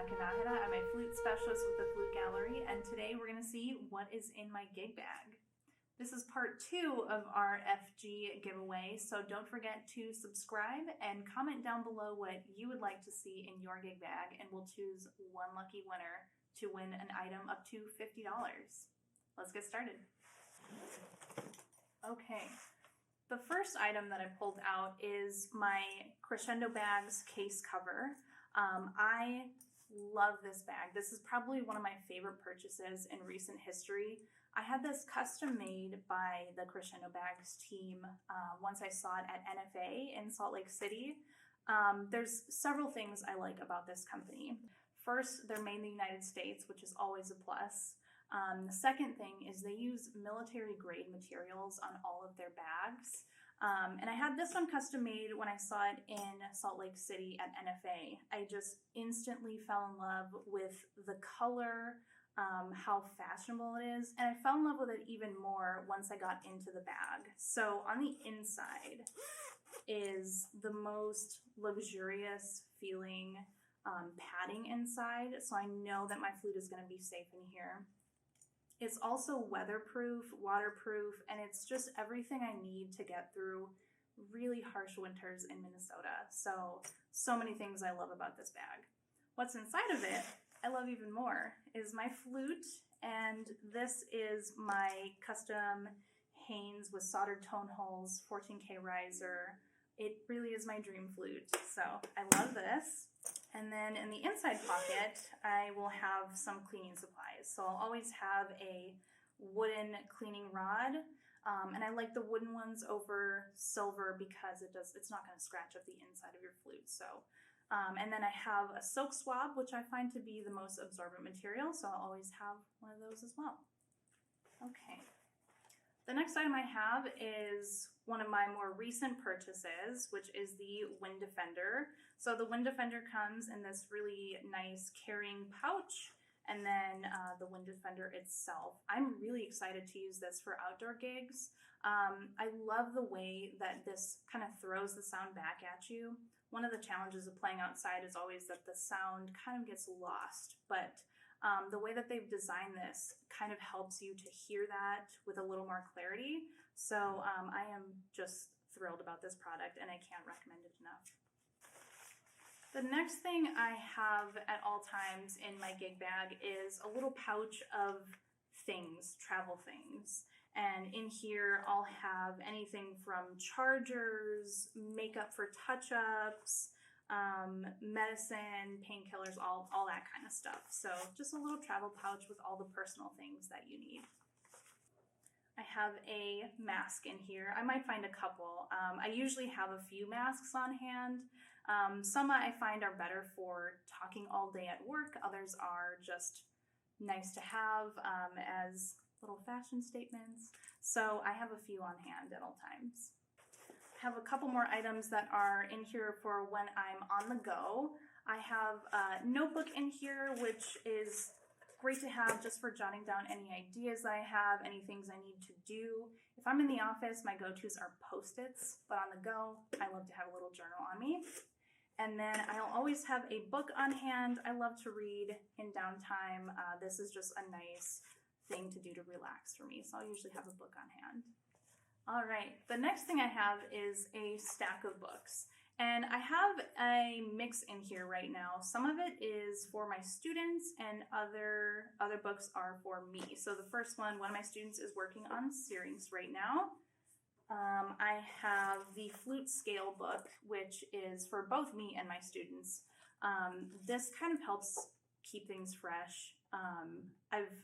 Bianca. I'm a flute specialist with the Flute Gallery, and today we're going to see what is in my gig bag. This is part 2 of our FG giveaway, so don't forget to subscribe and comment down below what you would like to see in your gig bag, and we'll choose one lucky winner to win an item up to $50. Let's get started. Okay. The first item that I pulled out is my Crescendo Bags case cover. I love this bag. This is probably one of my favorite purchases in recent history. I had this custom made by the Crescendo Bags team once I saw it at NFA in Salt Lake City. There's several things I like about this company. First, they're made in the United States, which is always a plus. The second thing is they use military grade materials on all of their bags. And I had this one custom made when I saw it in Salt Lake City at NFA. I just instantly fell in love with the color, how fashionable it is, and I fell in love with it even more once I got into the bag. So on the inside is the most luxurious feeling padding inside, so I know that my flute is going to be safe in here. It's also weatherproof, waterproof, and it's just everything I need to get through really harsh winters in Minnesota. So many things I love about this bag. What's inside of it, I love even more, is my flute, and this is my custom Haynes with soldered tone holes, 14K riser. It really is my dream flute, so I love this. And then in the inside pocket, I will have some cleaning supplies. So I'll always have a wooden cleaning rod, and I like the wooden ones over silver because it's not going to scratch up the inside of your flute. So, and then I have a silk swab, which I find to be the most absorbent material, so I'll always have one of those as well. Okay. The next item I have is one of my more recent purchases, which is the Wind Defender. So the Wind Defender comes in this really nice carrying pouch, and then the Wind Defender itself. I'm really excited to use this for outdoor gigs. I love the way that this kind of throws the sound back at you. One of the challenges of playing outside is always that the sound kind of gets lost, but the way that they've designed this kind of helps you to hear that with a little more clarity. So I am just thrilled about this product, and I can't recommend it enough. The next thing I have at all times in my gig bag is a little pouch of things, travel things. And in here I'll have anything from chargers, makeup for touch-ups, medicine, painkillers, all that kind of stuff. So just a little travel pouch with all the personal things that you need. I have a mask in here. I might find a couple. I usually have a few masks on hand. Some I find are better for talking all day at work. Others are just nice to have as little fashion statements. So I have a few on hand at all times. Have a couple more items that are in here for when I'm on the go. I have a notebook in here, which is great to have just for jotting down any ideas that I have, any things I need to do. If I'm in the office, my go-tos are Post-its, but on the go, I love to have a little journal on me. And then I'll always have a book on hand. I love to read in downtime. This is just a nice thing to do to relax for me, so I'll usually have a book on hand. All right, the next thing I have is a stack of books, and I have a mix in here right now. Some of it is for my students, and other books are for me. So the first one of my students is working on Syrinx right now. I have the Flute Scale book, which is for both me and my students. This kind of helps keep things fresh. I've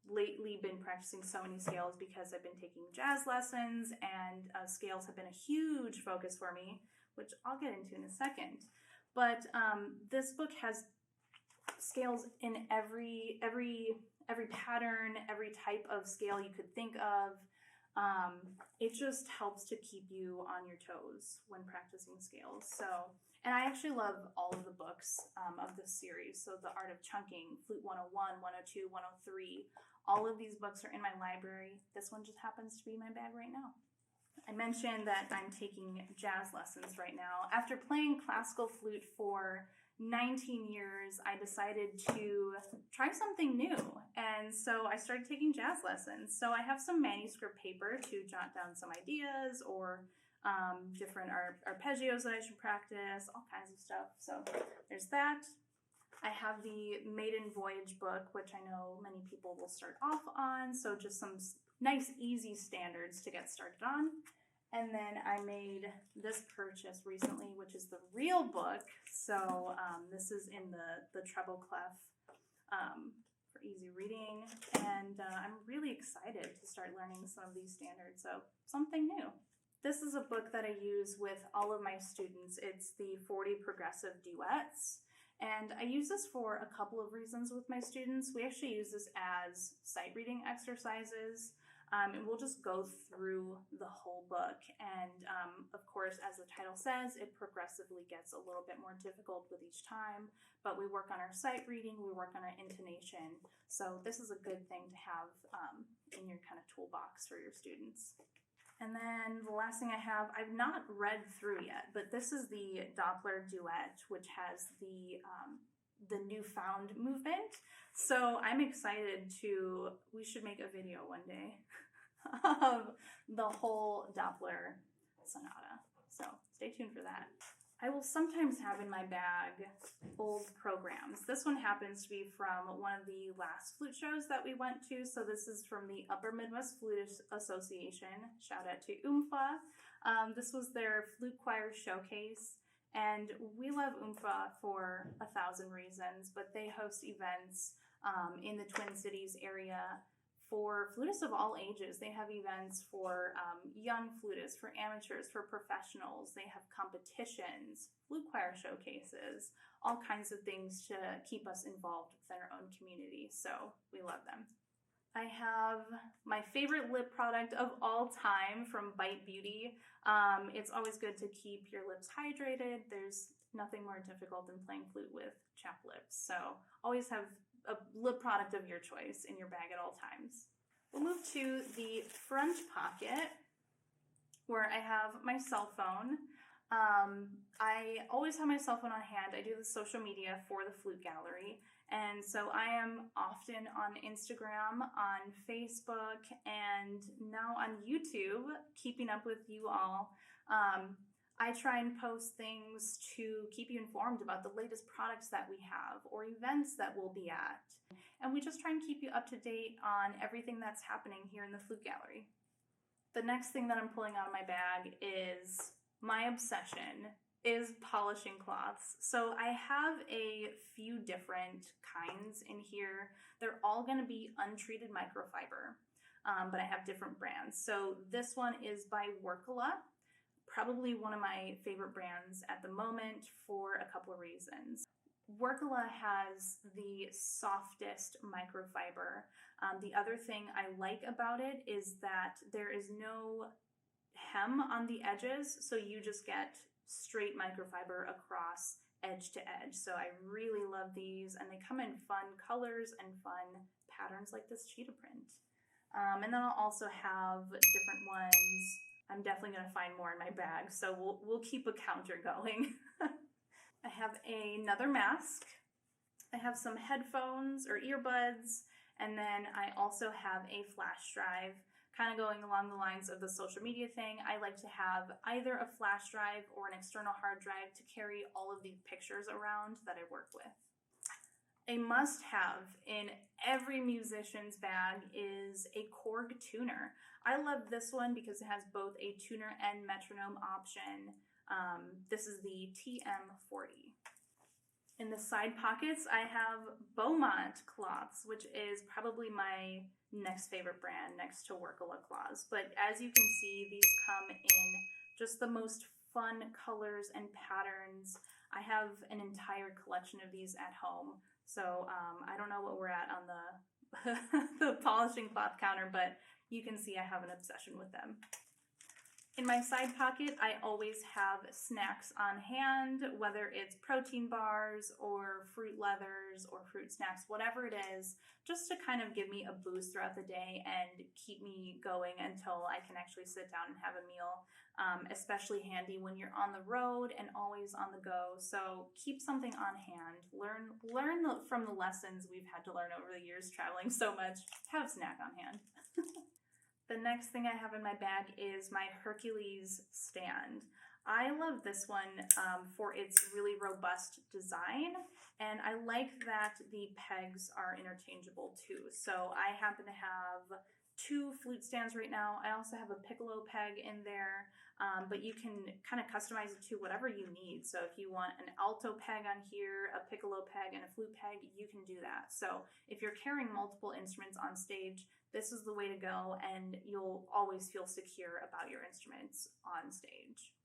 lately been practicing so many scales because I've been taking jazz lessons, and scales have been a huge focus for me, which I'll get into in a second. But this book has scales in every pattern, every type of scale you could think of. It just helps to keep you on your toes when practicing scales. And I actually love all of the books of this series. So The Art of Chunking, Flute 101, 102, 103, all of these books are in my library. This one just happens to be in my bag right now. I mentioned that I'm taking jazz lessons right now. After playing classical flute for 19 years, I decided to try something new. And so I started taking jazz lessons. So I have some manuscript paper to jot down some ideas or different arpeggios that I should practice, all kinds of stuff. So there's that. I have the Maiden Voyage book, which I know many people will start off on. So just some nice, easy standards to get started on. And then I made this purchase recently, which is the real book. So this is in the treble clef for easy reading. And I'm really excited to start learning some of these standards. So something new. This is a book that I use with all of my students. It's the 40 Progressive Duets. And I use this for a couple of reasons with my students. We actually use this as sight reading exercises. And we'll just go through the whole book. And of course, as the title says, it progressively gets a little bit more difficult with each time. But we work on our sight reading, we work on our intonation. So this is a good thing to have in your kind of toolbox for your students. And then the last thing I have, I've not read through yet, but this is the Doppler Duet, which has the newfound movement. So I'm excited we should make a video one day of the whole Doppler sonata. So stay tuned for that. I will sometimes have in my bag old programs. This one happens to be from one of the last flute shows that we went to. So this is from the Upper Midwest Flute Association. Shout out to UMFA. This was their flute choir showcase. And we love UMFA for 1,000 reasons, but they host events in the Twin Cities area for flutists of all ages. They have events for young flutists, for amateurs, for professionals. They have competitions, flute choir showcases, all kinds of things to keep us involved within our own community. So we love them. I have my favorite lip product of all time from Bite Beauty. It's always good to keep your lips hydrated. There's nothing more difficult than playing flute with chapped lips. So always have a lip product of your choice in your bag at all times. We'll move to the front pocket where I have my cell phone. I always have my cell phone on hand. I do the social media for the Flute Gallery. And so I am often on Instagram, on Facebook, and now on YouTube, keeping up with you all. I try and post things to keep you informed about the latest products that we have or events that we'll be at. And we just try and keep you up to date on everything that's happening here in the Flute Gallery. The next thing that I'm pulling out of my bag is my obsession is polishing cloths. So I have a few different kinds in here. They're all going to be untreated microfiber, but I have different brands. So this one is by Workala. Probably one of my favorite brands at the moment for a couple of reasons. Workala has the softest microfiber. The other thing I like about it is that there is no hem on the edges, so you just get straight microfiber across edge to edge. So I really love these, and they come in fun colors and fun patterns like this cheetah print. And then I'll also have different ones. I'm definitely going to find more in my bag, so we'll keep a counter going. I have another mask. I have some headphones or earbuds, and then I also have a flash drive. Kind of going along the lines of the social media thing, I like to have either a flash drive or an external hard drive to carry all of the pictures around that I work with. A must-have in every musician's bag is a Korg tuner. I love this one because it has both a tuner and metronome option. This is the TM40. In the side pockets, I have Beaumont cloths, which is probably my next favorite brand next to Workala cloths. But as you can see, these come in just the most fun colors and patterns. I have an entire collection of these at home. So I don't know what we're at on the, the polishing cloth counter, but you can see I have an obsession with them. In my side pocket, I always have snacks on hand, whether it's protein bars or fruit leathers or fruit snacks, whatever it is, just to kind of give me a boost throughout the day and keep me going until I can actually sit down and have a meal. especially handy when you're on the road and always on the go. So keep something on hand. Learn from the lessons we've had to learn over the years traveling so much. Have a snack on hand. The next thing I have in my bag is my Hercules stand. I love this one for its really robust design, and I like that the pegs are interchangeable too. So I happen to have 2 flute stands right now. I also have a piccolo peg in there, but you can kind of customize it to whatever you need. So if you want an alto peg on here, a piccolo peg, and a flute peg, you can do that. So if you're carrying multiple instruments on stage, this is the way to go, and you'll always feel secure about your instruments on stage.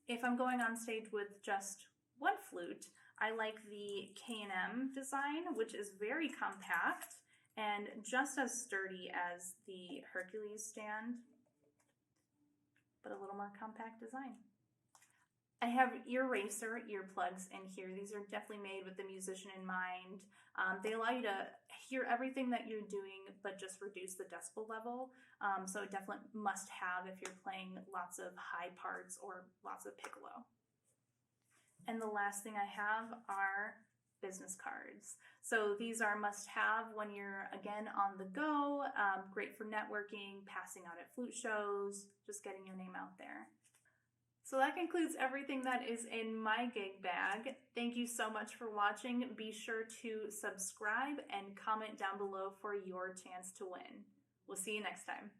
If I'm going on stage with just one flute, I like the K&M design, which is very compact and just as sturdy as the Hercules stand, but a little more compact design. I have ear racer earplugs in here. These are definitely made with the musician in mind. They allow you to hear everything that you're doing, but just reduce the decibel level. So definitely must have if you're playing lots of high parts or lots of piccolo. And the last thing I have are business cards. So these are must have when you're, again, on the go, great for networking, passing out at flute shows, just getting your name out there. So that concludes everything that is in my gig bag. Thank you so much for watching. Be sure to subscribe and comment down below for your chance to win. We'll see you next time.